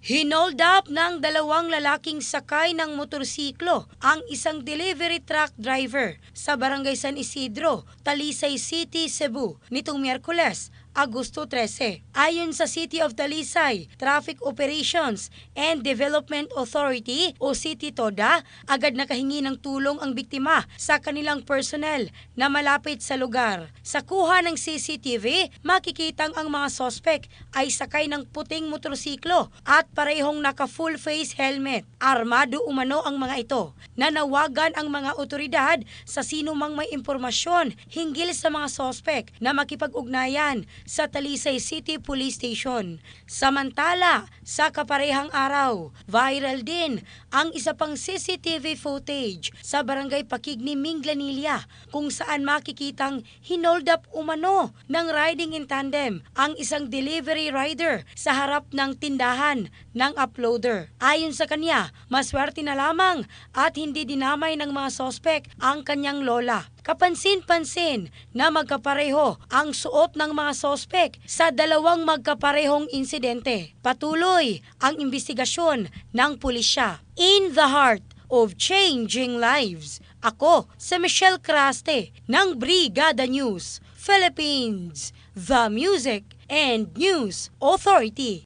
Hinold up ng dalawang lalaking sakay ng motorsiklo ang isang delivery truck driver sa Barangay San Isidro, Talisay City, Cebu nitong Miyerkules, Agosto 13. Ayon sa City of Talisay Traffic Operations and Development Authority o City TODA, agad nakahingi ng tulong ang biktima sa kanilang personnel na malapit sa lugar. Sa kuha ng CCTV, makikitang ang mga sospek ay sakay ng puting motorsiklo at parehong naka-full face helmet. Armado umano ang mga ito. Nanawagan ang mga otoridad sa sino mang may impormasyon hinggil sa mga sospek na makipag-ugnayan sa Talisay City Police Station. Samantala, sa kaparehang araw, viral din ang isa pang CCTV footage sa Barangay Pakigni, Minglanilla kung saan makikitang hinold up umano ng riding in tandem ang isang delivery rider sa harap ng tindahan ng uploader. Ayon sa kanya, maswerte na lamang at hindi dinamay ng mga sospek ang kanyang lola. Kapansin-pansin na magkapareho ang suot ng mga sospek sa dalawang magkaparehong insidente. Patuloy ang investigasyon ng pulisya. In the heart of changing lives, ako si Michelle Craste ng Brigada News Philippines, the Music and News Authority.